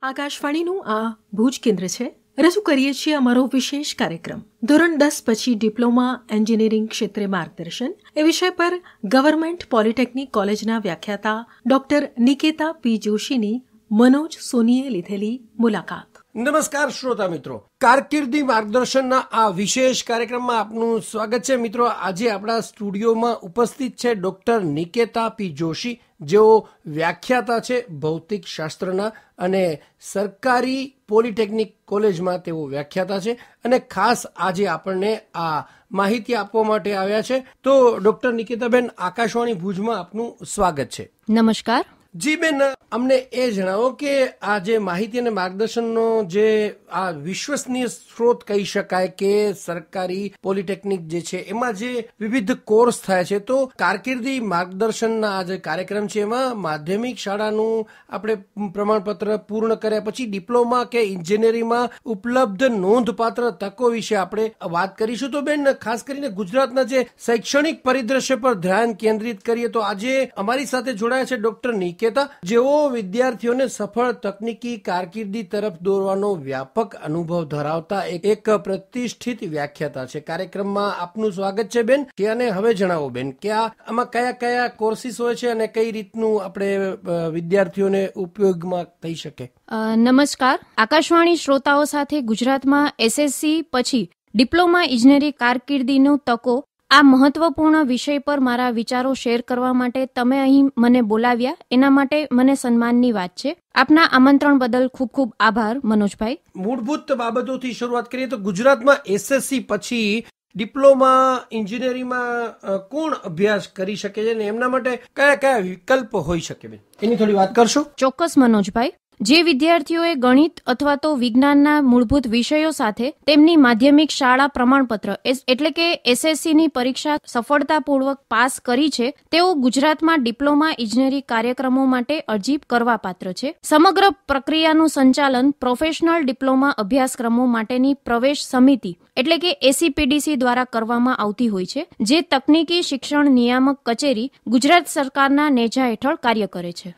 આકાશવાણીનું આ ભુજ કેન્દ્ર છે. રજૂ કરીએ છીએ અમારો વિશેષ કાર્યક્રમ ધોરણ 10 પછી ડિપ્લોમા એન્જિનિયરિંગ ક્ષેત્રે માર્ગદર્શન એ વિષય પર ગવર્મેન્ટ પોલિટેકનિક કોલેજના વ્યાખ્યાતા ડોક્ટર નિકેતા પી જોશીની મનોજ સોનીએ લીધેલી મુલાકાત. નમસ્કાર શ્રોતા મિત્રો, કારકિર્દી માર્ગદર્શનના આ વિશેષ કાર્યક્રમમાં આપનું સ્વાગત છે. મિત્રો, આજે આપણા સ્ટુડિયોમાં ઉપસ્થિત છે ડોક્ટર નિકેતા પી જોશી, જેઓ વ્યાખ્યાતા છે ભૌતિક શાસ્ત્રના અને સરકારી પોલિટેકનિક કોલેજમાં તેઓ વ્યાખ્યાતા છે અને ખાસ આજે આપણને આ માહિતી આપવા માટે આવ્યા છે. તો ડોક્ટર નિકેતાબેન, આકાશવાણી ભુજમાં આપનું સ્વાગત છે. નમસ્કાર. જી બેન, અમને એ જણાવો કે આ જે માહિતી અને માર્ગદર્શનનો જે આ વિશ્વસનીય સ્ત્રોત કહી શકાય કે સરકારી પોલિટેકનિક જે છે એમાં જે વિવિધ કોર્સ થાય છે, તો કારકિર્દી માર્ગદર્શનના આ જે કાર્યક્રમ છે એમાં માધ્યમિક શાળાનું આપણે પ્રમાણપત્ર પૂર્ણ કર્યા પછી ડિપ્લોમા કે ઇન્જિનિયરિંગમાં ઉપલબ્ધ નોંધપાત્ર તકો વિશે આપણે વાત કરીશું. તો બેન, ખાસ કરીને ગુજરાતના જે શૈક્ષણિક પરિદ્રશ્ય પર ધ્યાન કેન્દ્રિત કરીએ તો આજે અમારી સાથે જોડાયા છે ડોક્ટર નિકેતા, જેઓ વિદ્યાર્થીઓને સફળ તકનીકી કારકિર્દી તરફ દોરવાનો વ્યાપક અનુભવ ધરાવતા એક પ્રતિષ્ઠિત વ્યાખ્યાતા છે. કાર્યક્રમમાં આપનું સ્વાગત છે બેન. અને હવે જણાવો બેન કે આમાં કયા કયા કોર્સિસ હોય છે અને કઈ રીતનું આપણે વિદ્યાર્થીઓને ઉપયોગમાં થઈ શકે. નમસ્કાર. આકાશવાણી શ્રોતાઓ સાથે ગુજરાતમાં એસએસસી પછી ડિપ્લોમા ઇજનેરી કારકિર્દીનો તકો આ મહત્વપૂર્ણ વિષય પર મારા વિચારો શેર કરવા માટે તમે અહીં મને બોલાવ્યા, એના માટે મને સન્માનની વાત છે. આપના આમંત્રણ બદલ ખૂબ ખૂબ આભાર મનોજભાઈ. મૂળભૂત બાબતોથી શરૂઆત કરીએ તો ગુજરાતમાં એસએસસી પછી ડિપ્લોમા એન્જિનિયરિંગમાં કોણ અભ્યાસ કરી શકે છે અને એમના માટે કયા કયા વિકલ્પ હોઈ શકે બેન, એની થોડી વાત કરશો? ચોક્કસ મનોજભાઈ. જે વિદ્યાર્થીઓએ ગણિત અથવા તો વિજ્ઞાનના મૂળભૂત વિષયો સાથે તેમની માધ્યમિક શાળા પ્રમાણપત્ર એટલે કે એસએસસીની પરીક્ષા સફળતાપૂર્વક પાસ કરી છે, તેઓ ગુજરાતમાં ડિપ્લોમા ઇજનેરી કાર્યક્રમો માટે અરજી કરવા પાત્ર છે. સમગ્ર પ્રક્રિયાનું સંચાલન પ્રોફેશનલ ડિપ્લોમા અભ્યાસક્રમો માટેની પ્રવેશ સમિતિ એટલે કે એસીપીડીસી દ્વારા કરવામાં આવતી હોય છે, જે તકનીકી શિક્ષણ નિયામક કચેરી ગુજરાત સરકારના નેજા હેઠળ કાર્ય કરે છે.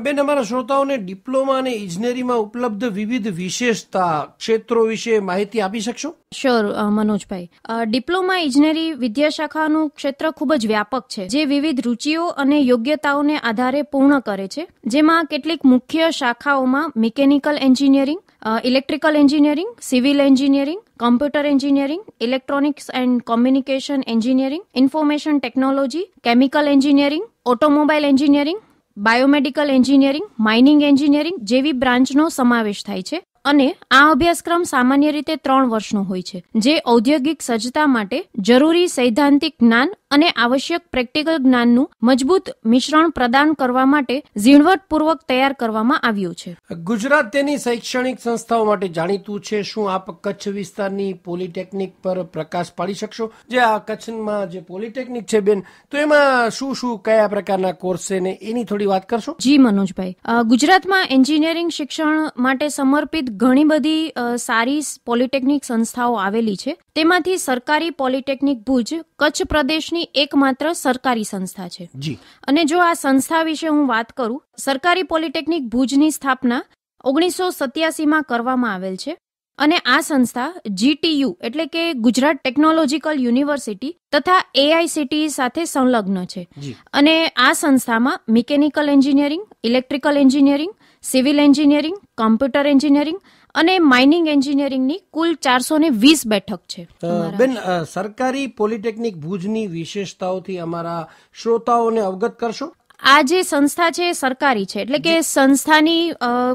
બેન, અમારા શ્રોતાઓને ડિપ્લોમા અને ઇજનેરીમાં ઉપલબ્ધ વિવિધ વિશેષતા ક્ષેત્રો વિશે માહિતી આપી શકશો? શ્યોર મનોજભાઈ. ડિપ્લોમા ઇજનેરી વિદ્યાશાખાનું ક્ષેત્ર ખૂબ જ વ્યાપક છે, જે વિવિધ રુચિઓ અને યોગ્યતાઓને આધારે પૂર્ણ કરે છે. જેમાં કેટલીક મુખ્ય શાખાઓમાં mechanical engineering, electrical engineering, civil engineering, computer engineering, electronics and communication engineering, information technology, chemical engineering, automobile engineering, biomedical engineering, mining engineering જેવી બ્રાન્ચનો સમાવેશ થાય છે. અને આ અભ્યાસક્રમ સામાન્ય રીતે 3 વર્ષનો હોય છે, જે ઔદ્યોગિક સજ્જતા માટે જરૂરી સૈદ્ધાંતિક જ્ઞાન અને આવશ્યક પ્રેક્ટિકલ જ્ઞાનનું મજબૂત મિશ્રણ પ્રદાન કરવા માટે ઝીણવટપૂર્વક તૈયાર કરવામાં આવ્યું છે. ગુજરાત તેની શૈક્ષણિક સંસ્થાઓ માટે જાણીતું છે. શું આપ કચ્છ વિસ્તારની પોલિટેકનિક પર પ્રકાશ પાડી શકશો? જે આ કચ્છમાં જે પોલિટેકનિક છે બેન, તો એમાં શું શું કયા પ્રકારના કોર્સ છે ને એની થોડી વાત કરશો? જી મનોજભાઈ. ગુજરાતમાં એન્જિનિયરિંગ શિક્ષણ માટે સમર્પિત ઘણી બધી સારી પોલિટેકનિક સંસ્થાઓ આવેલી છે. તેમાંથી સરકારી પોલિટેકનિક ભુજ કચ્છ પ્રદેશની એકમાત્ર સરકારી સંસ્થા છે. અને જો આ સંસ્થા વિશે હું વાત કરું, સરકારી પોલિટેકનિક ભુજની સ્થાપના 1987માં કરવામાં આવેલ છે અને આ સંસ્થા જીટીયુ એટલે કે ગુજરાત ટેકનોલોજીકલ યુનિવર્સિટી તથા એઆઈસીટીઈ સાથે સંલગ્ન છે. અને આ સંસ્થામાં mechanical engineering, electrical engineering, civil engineering, computer engineering અને માઇનિંગ એન્જિનિયરિંગની કુલ 420 બેઠક છે. બેન, સરકારી પોલિટેકનિક ભુજની વિશેષતાઓથી અમારા શ્રોતાઓને અવગત કરશો? આ જે સંસ્થા છે એ સરકારી છે, એટલે કે સંસ્થાની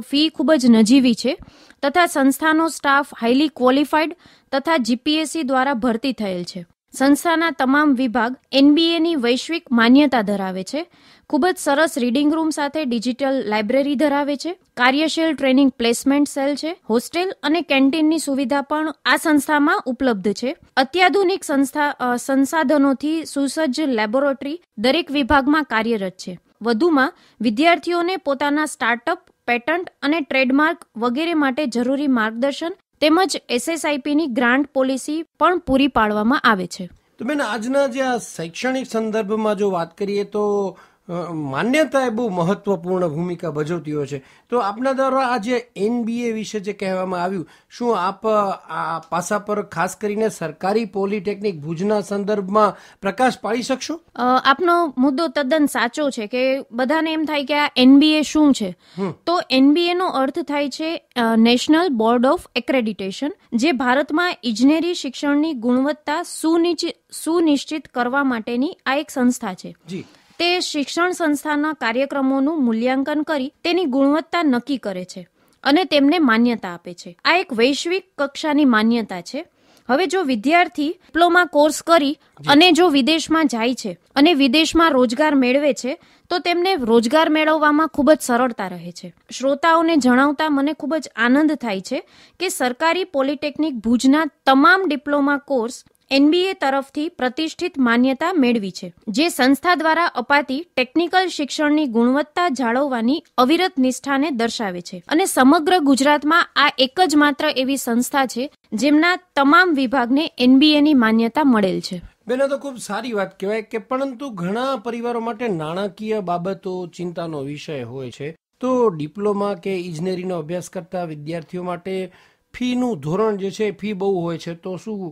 ફી ખૂબ જ નજીવી છે તથા સંસ્થાનો સ્ટાફ હાઈલી ક્વોલિફાઈડ તથા જીપીએસસી દ્વારા ભરતી થયેલ છે. સંસ્થાના તમામ વિભાગ એનબીએની વૈશ્વિક માન્યતા ધરાવે છે. ખૂબ જ સરસ રીડિંગ રૂમ સાથે ડિજિટલ લાઇબ્રેરી ધરાવે છે. કાર્યશીલ ટ્રેનિંગ પ્લેસમેન્ટ સેલ છે. હોસ્ટેલ અને કેન્ટીનની સુવિધા પણ આ સંસ્થામાં ઉપલબ્ધ છે. અત્યાધુનિક સંસાધનોથી સુસજ્જ લેબોરેટરી દરેક વિભાગમાં કાર્યરત છે. વધુમાં વિદ્યાર્થીઓને પોતાના સ્ટાર્ટઅપ, પેટન્ટ અને ટ્રેડમાર્ક વગેરે માટે જરૂરી માર્ગદર્શન તેમજ એસએસઆઈપીની ગ્રાન્ટ પોલિસી પણ પૂરી પાડવામાં આવે છે. તો બેન, આજના જે આ શૈક્ષણિક સંદર્ભમાં જો વાત કરીએ તો માન્યતા એ બહુ મહત્વપૂર્ણ ભૂમિકા ભજવતી હોય છે. તો આપના દ્વારા આ જે NBA વિશે જે કહેવામાં આવ્યું, શું આપ આ પાસા પર ખાસ કરીને સરકારી પોલિટેકનિક ભુજના સંદર્ભમાં પ્રકાશ પાડી શકશો? આપનો મુદ્દો તદ્દન સાચો છે કે બધાને એમ થાય કે આ NBA શું છે. તો NBA નો અર્થ થાય છે નેશનલ બોર્ડ ઓફ એક્રેડિટેશન, જે ભારતમાં ઇજનેરી શિક્ષણની ગુણવત્તા સુનિશ્ચિત કરવા માટેની આ એક સંસ્થા છે. તે શિક્ષણ સંસ્થાના કાર્યક્રમોનું મૂલ્યાંકન કરી તેની ગુણવત્તા નક્કી કરે છે અને તેમને માન્યતા આપે છે. આ એક વૈશ્વિક કક્ષાની માન્યતા છે. હવે જો વિદ્યાર્થી ડિપ્લોમા કોર્સ કરી અને જો વિદેશમાં જાય છે અને વિદેશમાં રોજગાર મેળવે છે તો તેમને રોજગાર મેળવવામાં ખૂબ જ સરળતા રહે છે. શ્રોતાઓને જણાવતા મને ખૂબ જ આનંદ થાય છે કે સરકારી પોલિટેકનિક ભુજના તમામ ડિપ્લોમા કોર્સ NBA તરફથી પ્રતિષ્ઠિત માન્યતા મેળવી છે, જે સંસ્થા દ્વારા અપાતી ટેકનિકલ શિક્ષણની ગુણવત્તા જાળવવાની અવિરત નિષ્ઠાને દર્શાવે છે. અને સમગ્ર ગુજરાતમાં આ એક જ માત્ર એવી સંસ્થા છે જેમના તમામ વિભાગને NBA ની માન્યતા મળેલ છે. બેન, તો ખૂબ સારી વાત કહેવાય કે પરંતુ ઘણા પરિવારો માટે નાણાકીય બાબતો ચિંતાનો વિષય હોય છે. તો ડિપ્લોમા કે ઇજનેરીનો અભ્યાસ કરતા વિદ્યાર્થીઓ માટે ફીનું ધોરણ જે છે ફી બહુ હોય છે. તો શું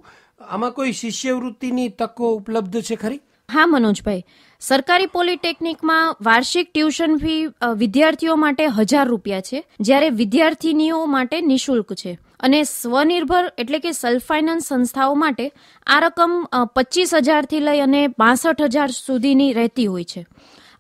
આમાં કોઈ શિષ્યવૃત્તિની તકો ઉપલબ્ધ છે ખરી? હા મનોજભાઈ, સરકારી પોલિટેકનિકમાં વાર્ષિક ટ્યુશન ફી વિદ્યાર્થીઓ માટે 1000 રૂપિયા છે, જ્યારે વિદ્યાર્થીનીઓ માટે નિઃશુલ્ક છે. અને સ્વનિર્ભર એટલે કે સેલ્ફ ફાઇનાન્સ સંસ્થાઓ માટે આ રકમ 25,000 થી લઈ અને 62,000 સુધીની રહેતી હોય છે.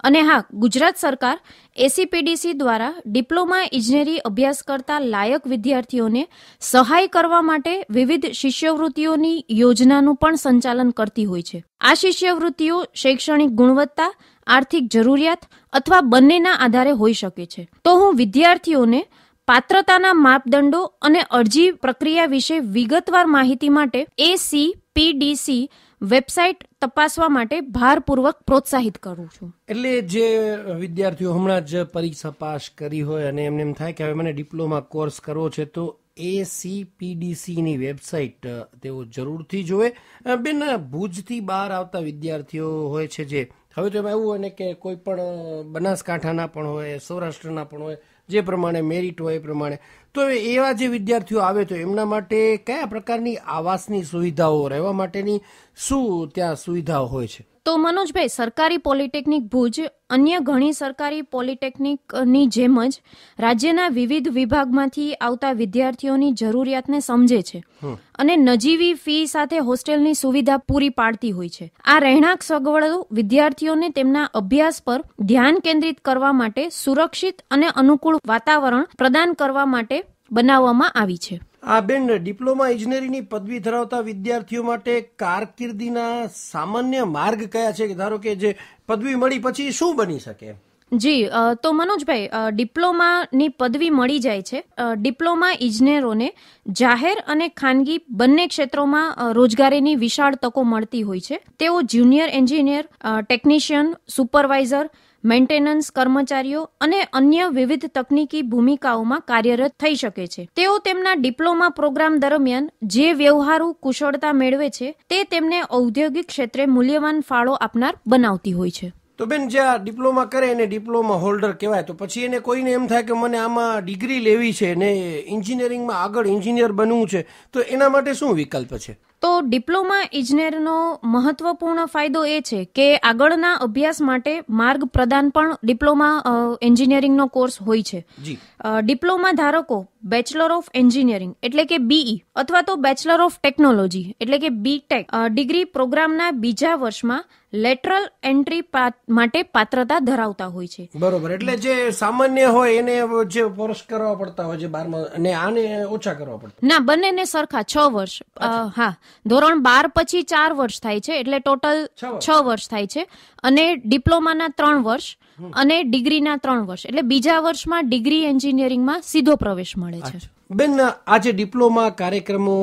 અને હા, ગુજરાત સરકાર ACPDC દ્વારા ડિપ્લોમા ઇજનેરી અભ્યાસ કરતા લાયક વિદ્યાર્થીઓને સહાય કરવા માટે વિવિધ શિષ્યવૃત્તિઓની યોજનાનું પણ સંચાલન કરતી હોય છે. આ શિષ્યવૃત્તિઓ શૈક્ષણિક ગુણવત્તા, આર્થિક જરૂરિયાત અથવા બંનેના આધારે હોઈ શકે છે. તો હું વિદ્યાર્થીઓને પાત્રતાના માપદંડો અને અરજી પ્રક્રિયા વિશે વિગતવાર માહિતી માટે ACPDC વેબસાઇટ તપાસવા માટે ભારપૂર્વક પ્રોત્સાહિત કરું છું. એટલે જે વિદ્યાર્થીઓ હમણાં જ પરીક્ષા પાસ કરી હોય અને એમને એમ થાય કે હવે મને ડિપ્લોમા કોર્સ કરવો છે, તો ACPDC ની વેબસાઇટ તેઓ જરૂરથી જોવે. બેન, ભુજથી બહાર આવતા વિદ્યાર્થીઓ હોય છે, જે હવે તો એમાં એવું હોય ને કે કોઈ પણ બનાસકાંઠાના પણ હોય, સૌરાષ્ટ્રના પણ હોય, જે પ્રમાણે મેરિટ હોય એ પ્રમાણે. તો એવા જે વિદ્યાર્થીઓ આવે તો એમના માટે કયા પ્રકારની આવાસની સુવિધાઓ, રહેવા માટેની શું ત્યાં સુવિધાઓ હોય છે? તો મનોજભાઈ, સરકારી પોલિટેકનિક ભુજ અન્ય ઘણી સરકારી પોલિટેકનિકની જેમ જ રાજ્યના વિવિધ વિભાગમાંથી આવતા વિદ્યાર્થીઓની જરૂરિયાતને સમજે છે અને નજીવી ફી સાથે હોસ્ટેલની સુવિધા પૂરી પાડતી હોય છે. આ રહેણાંક સગવડો વિદ્યાર્થીઓને તેમના અભ્યાસ પર ધ્યાન કેન્દ્રિત કરવા માટે સુરક્ષિત અને અનુકૂળ વાતાવરણ પ્રદાન કરવા માટે બનાવવામાં આવી છે. આ બેન, ડિપ્લોમા ઇજનેરીની પદવી ધરાવતા વિદ્યાર્થીઓ માટે કારકિર્દીના સામાન્ય માર્ગ કયા છે? ધારો કે જે પદવી મળી પછી શું બની શકે? જી, તો મનોજભાઈ, ડિપ્લોમાની પદવી મળી જાય છે. ડિપ્લોમા ઇજનેરોને જાહેર અને ખાનગી બંને ક્ષેત્રોમાં રોજગારીની વિશાળ તકો મળતી હોય છે. તેઓ junior engineer, technician, supervisor, maintenance કર્મચારીઓ અને અન્ય વિવિધ તકનીકી ભૂમિકાઓમાં કાર્યરત થઈ શકે છે. તેઓ તેમના ડિપ્લોમા પ્રોગ્રામ દરમિયાન જે વ્યવહારુ કુશળતા મેળવે છે તે તેમને ઔદ્યોગિક ક્ષેત્રે મૂલ્યવાન ફાળો આપનાર બનાવતી હોય છે. તો બેન, જે આ ડિપ્લોમા કરે એને ડિપ્લોમા હોલ્ડર કહેવાય. તો પછી એને કોઈને એમ થાય કે મને આમાં ડિગ્રી લેવી છે ને એન્જિનિયરિંગમાં આગળ એન્જિનિયર બનવું છે, તો એના માટે શું વિકલ્પ છે? તો ડિપ્લોમા ઇજનેરનો મહત્વપૂર્ણ ફાયદો એ છે કે આગળના અભ્યાસ માટે માર્ગ પ્રદાન પણ ડિપ્લોમા એન્જિનિયરિંગનો કોર્સ હોય છે. ડિપ્લોમા ધારકો બેચલર ઓફ એન્જિનિયરિંગ એટલે કે BE અથવા તો બેચલર ઓફ ટેકનોલોજી એટલે કે BTech ડિગ્રી પ્રોગ્રામના બીજા વર્ષમાં લેટરલ એન્ટ્રી માટે પાત્રતા ધરાવતા હોય છે. બરોબર. એટલે જે સામાન્ય હોય એને જે વર્ષ કરવા પડતા હોય છે 12 અને આને ઓછા કરવા પડતા? ના, બંનેને સરખા 6 વર્ષ. હા, ધોરણ 12 પછી 4 વર્ષ થાય છે, એટલે ટોટલ 6 વર્ષ થાય છે. અને ડિપ્લોમાના 3 વર્ષ અને ડિગ્રીના 3 વર્ષ, એટલે બીજા વર્ષમાં ડિગ્રી એન્જિનિયરિંગમાં સીધો પ્રવેશ મળે છે. બેન, આ જે ડિપ્લોમા કાર્યક્રમો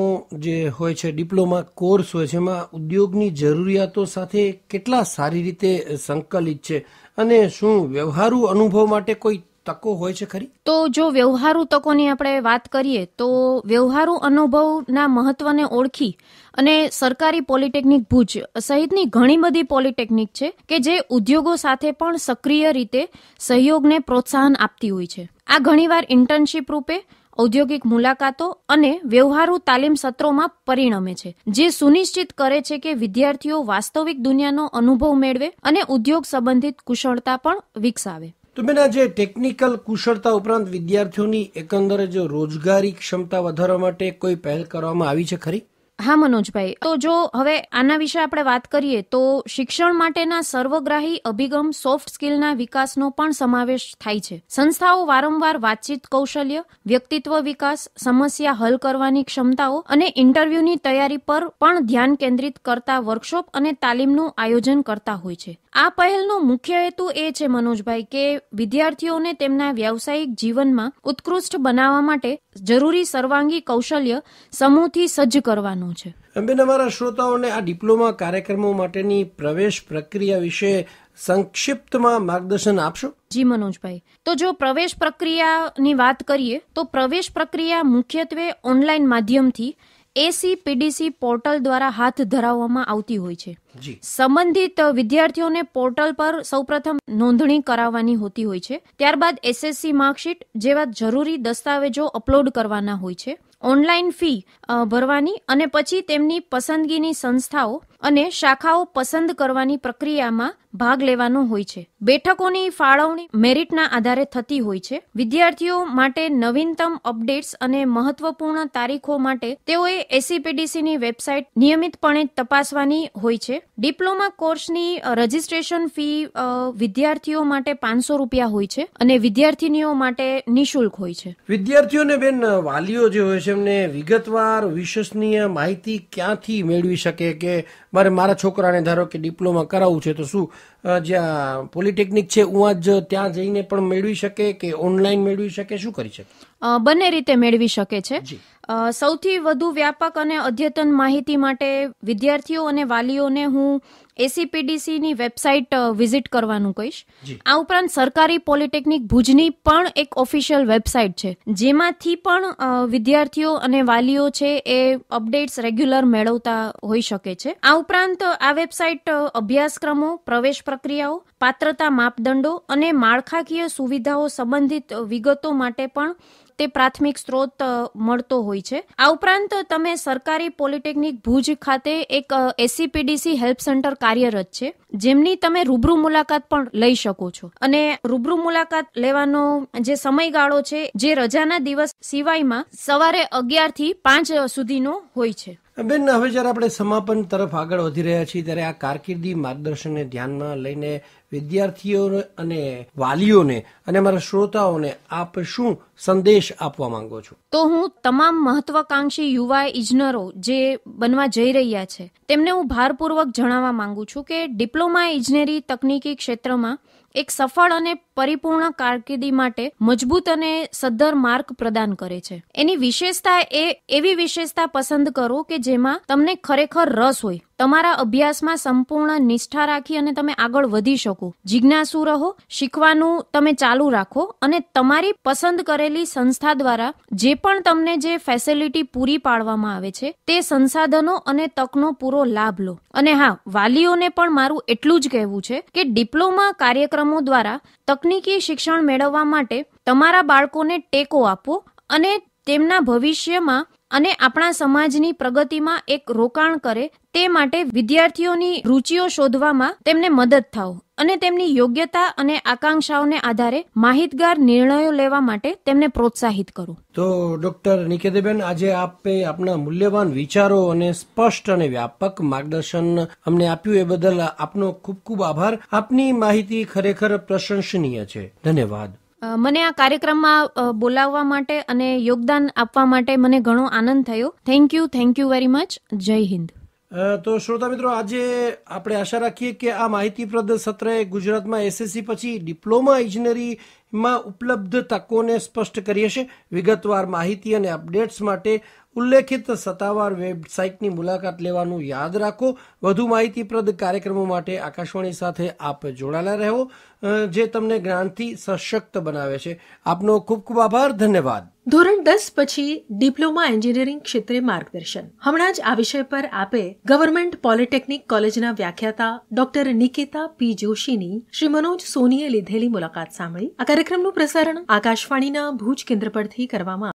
જે હોય છે, ડિપ્લોમા કોર્સ હોય છે, એમાં ઉદ્યોગની જરૂરિયાતો સાથે કેટલા સારી રીતે સંકલિત છે અને શું વ્યવહારુ અનુભવ માટે કોઈ તકો હોય છે ખરી? તો જો વ્યવહારુ તકોની આપણે વાત કરીએ તો વ્યવહારુ અનુભવના મહત્વને ઓળખી અને સરકારી પોલિટેકનિક ભુજ સહિતની ઘણી બધી પોલિટેકનિક છે કે જે ઉદ્યોગો સાથે પણ સક્રિય રીતે સહયોગને પ્રોત્સાહન આપતી હોય છે. આ ઘણીવાર ઇન્ટર્નશીપ રૂપે ઔદ્યોગિક મુલાકાતો અને વ્યવહારુ તાલીમ સત્રોમાં પરિણમે છે, જે સુનિશ્ચિત કરે છે કે વિદ્યાર્થીઓ વાસ્તવિક દુનિયાનો અનુભવ મેળવે અને ઉદ્યોગ સંબંધિત કુશળતા પણ વિકસાવે. તો બેન, આજે ટેકનિકલ કુશળતા ઉપરાંત વિદ્યાર્થીઓની એકંદરે જો રોજગારી ક્ષમતા વધારવા માટે કોઈ પહેલ કરવામાં આવી છે ખરી? હા મનોજભાઈ, તો જો હવે આના વિશે આપણે વાત કરીએ તો શિક્ષણ માટેના સર્વગ્રાહી અભિગમ સોફ્ટ સ્કિલના વિકાસનો પણ સમાવેશ થાય છે. સંસ્થાઓ વારંવાર વાતચીત કૌશલ્ય, વ્યક્તિત્વ વિકાસ, સમસ્યા હલ કરવાની ક્ષમતાઓ અને ઇન્ટરવ્યુની તૈયારી પર પણ ધ્યાન કેન્દ્રિત કરતા વર્કશોપ અને તાલીમનું આયોજન કરતા હોય છે. આ પહેલનો મુખ્ય હેતુ એ છે મનોજભાઈ કે વિદ્યાર્થીઓને તેમના વ્યાવસાયિક જીવનમાં ઉત્કૃષ્ટ બનાવવા માટે જરૂરી સર્વાંગી કૌશલ્ય સમૂહથી સજ્જ કરવાનો છે. બેન, અમારા શ્રોતાઓને આ ડિપ્લોમા કાર્યક્રમો માટેની પ્રવેશ પ્રક્રિયા વિશે સંક્ષિપ્તમાં માર્ગદર્શન આપશો? જી મનોજભાઈ, તો જો પ્રવેશ પ્રક્રિયાની વાત કરીએ તો પ્રવેશ પ્રક્રિયા મુખ્યત્વે ઓનલાઈન માધ્યમથી ACPDC પોર્ટલ દ્વારા હાથ ધરાવવામાં આવતી હોય છે. સંબંધિત વિદ્યાર્થીઓને પોર્ટલ પર સૌપ્રથમ નોંધણી કરાવવાની હોતી હોય છે. ત્યારબાદ SSC માર્કશીટ જેવા જરૂરી દસ્તાવેજો અપલોડ કરવાના હોય છે. ઓનલાઈન ફી ભરવાની અને પછી તેમની પસંદગીની સંસ્થાઓ અને શાખાઓ પસંદ કરવાની પ્રક્રિયામાં ભાગ લેવાનો હોય છે. બેઠકોની ફાળવણી મેરિટના આધારે થતી હોય છે. વિદ્યાર્થીઓ માટે નવીનતમ અપડેટ્સ અને મહત્વપૂર્ણ તારીખો માટે તેઓએ ACPDCની વેબસાઇટ નિયમિતપણે તપાસવાની હોય છે. ડિપ્લોમા કોર્સની રજીસ્ટ્રેશન ફી વિદ્યાર્થીઓ માટે ₹500 હોય છે અને વિદ્યાર્થીનીઓ માટે નિઃશુલ્ક હોય છે. વિદ્યાર્થીઓને બેન, વાલીઓ જે હોય છે એમને વિગતવાર વિશ્વસનીય માહિતી ક્યાંથી મેળવી શકે કે મારા છોકરાને ધારો કે ડિપ્લોમા કરાવવું છે તો શું જ્યાં પોલિટેકનિક છે ત્યાં જઈને પણ મેળવી શકે કે ઓનલાઈન મેળવી શકે, શું કરી શકે? બંને રીતે મેળવી શકે છે. સૌથી વધુ વ્યાપક અને અદ્યતન માહિતી માટે વિદ્યાર્થીઓ અને વાલીઓને હું ACPDCની વેબસાઇટ વિઝિટ કરવાનું કહીશ. આ ઉપરાંત સરકારી પોલિટેકનિક ભુજની પણ એક ઓફિશિયલ વેબસાઇટ છે, જેમાંથી પણ વિદ્યાર્થીઓ અને વાલીઓ છે એ અપડેટ્સ રેગ્યુલર મેળવતા હોઈ શકે છે. આ ઉપરાંત આ વેબસાઇટ અભ્યાસક્રમો, પ્રવેશ પ્રક્રિયાઓ, પાત્રતા માપદંડો અને માળખાકીય સુવિધાઓ સંબંધિત વિગતો માટે પણ તે પ્રાથમિક સ્ત્રોત મળતો હોય છે. આ ઉપરાંત તમે સરકારી પોલિટેકનિક ભુજ ખાતે એક ACPDC હેલ્પ સેન્ટર કાર્યરત છે, જેમની તમે રૂબરૂ મુલાકાત પણ લઈ શકો છો. અને રૂબરૂ મુલાકાત લેવાનો જે સમયગાળો છે જે રજાના દિવસ સિવાયમાં સવારે 11 થી 5 સુધીનો હોય છે. બેન, હવે જયારે આપણે સમાપન તરફ આગળ વધી રહ્યા છીએ ત્યારે આ કારકિર્દી માર્ગદર્શનને ધ્યાનમાં લઈને વિદ્યાર્થીઓ અને વાલીઓને અને અમારા શ્રોતાઓને આપ શું સંદેશ આપવા માંગો છો? તો હું તમામ મહત્વાકાંક્ષી યુવા ઇજનેરો જે બનવા જઈ રહ્યા છે તેમને હું ભારપૂર્વક જણાવવા માંગુ છું કે ડિપ્લોમા ઇજનેરી તકનીકી ક્ષેત્રમાં એક સફળ અને પરિપૂર્ણ કારકિર્દી માટે મજબૂત અને સદ્ધર માર્ગ પ્રદાન કરે છે. એની વિશેષતા એવી વિશેષતા પસંદ કરો કે જેમાં તમને ખરેખર રસ હોય, તમારા અભ્યાસમાં સંપૂર્ણ નિષ્ઠા રાખી અને તમે આગળ વધી શકો, જિજ્ઞાસુ રહો, શીખવાનું તમે ચાલુ રાખો અને તમારી પસંદ કરેલી સંસ્થા દ્વારા જે પણ તમને જે ફેસિલિટી પૂરી પાડવામાં આવે છે તે સંસાધનો અને તકનો પૂરો લાભ લો. અને હા, વાલીઓને પણ મારું એટલું જ કહેવું છે કે ડિપ્લોમા કાર્યક્રમો દ્વારા તકનીકી શિક્ષણ મેળવવા માટે તમારા બાળકોને ટેકો આપો અને તેમના ભવિષ્યમાં અને આપણા સમાજની પ્રગતિમાં એક રોકાણ કરે તે માટે વિદ્યાર્થીઓની રુચિઓ શોધવામાં તેમને મદદ થાઓ અને તેમની યોગ્યતા અને આકાંક્ષાઓને આધારે માહિતગાર નિર્ણયો લેવા માટે તેમને પ્રોત્સાહિત કરો. તો ડોક્ટર નિકેતનબેન, આજે આપે આપના મૂલ્યવાન વિચારો અને સ્પષ્ટ અને વ્યાપક માર્ગદર્શન અમને આપ્યું એ બદલ આપનો ખૂબ ખૂબ આભાર. આપની માહિતી ખરેખર પ્રશંસનીય છે. ધન્યવાદ. મને આ કાર્યક્રમમાં બોલાવવા માટે અને યોગદાન આપવા માટે મને ઘણો આનંદ થયો. Thank you very much. જય હિન્દ. તો શ્રોતા મિત્રો, આજે આપણે આશા રાખીએ કે આ માહિતીપ્રદ સત્રએ ગુજરાતમાં SSC પછી ડિપ્લોમા ઇજનેરીમાં ઉપલબ્ધ તકોને સ્પષ્ટ કરી હશે. વિગતવાર માહિતી અને અપડેટ્સ માટે ઉલ્લેખિત સત્તાવાર વેબસાઇટની મુલાકાત લેવાનું યાદ રાખો. વધુ માહિતીપ્રદ કાર્યક્રમો માટે આકાશવાણી સાથે આપ જોડાયેલા રહો, જે તમને જ્ઞાનથી સશક્ત બનાવે છે. આપનો ખૂબ ખૂબ આભાર. ધન્યવાદ. ધોરણ 10 પછી ડિપ્લોમા એન્જિનિયરિંગ ક્ષેત્રે માર્ગદર્શન. હમણાં જ આ વિષય પર આપે ગવર્મેન્ટ પોલિટેકનિક કોલેજના વ્યાખ્યાતા ડોક્ટર નિકેતા પી જોશીની શ્રી મનોજ સોનીએ લીધેલી મુલાકાત સાંભળી. આ કાર્યક્રમનું પ્રસારણ આકાશવાણીના ભુજ કેન્દ્ર પરથી કરવામાં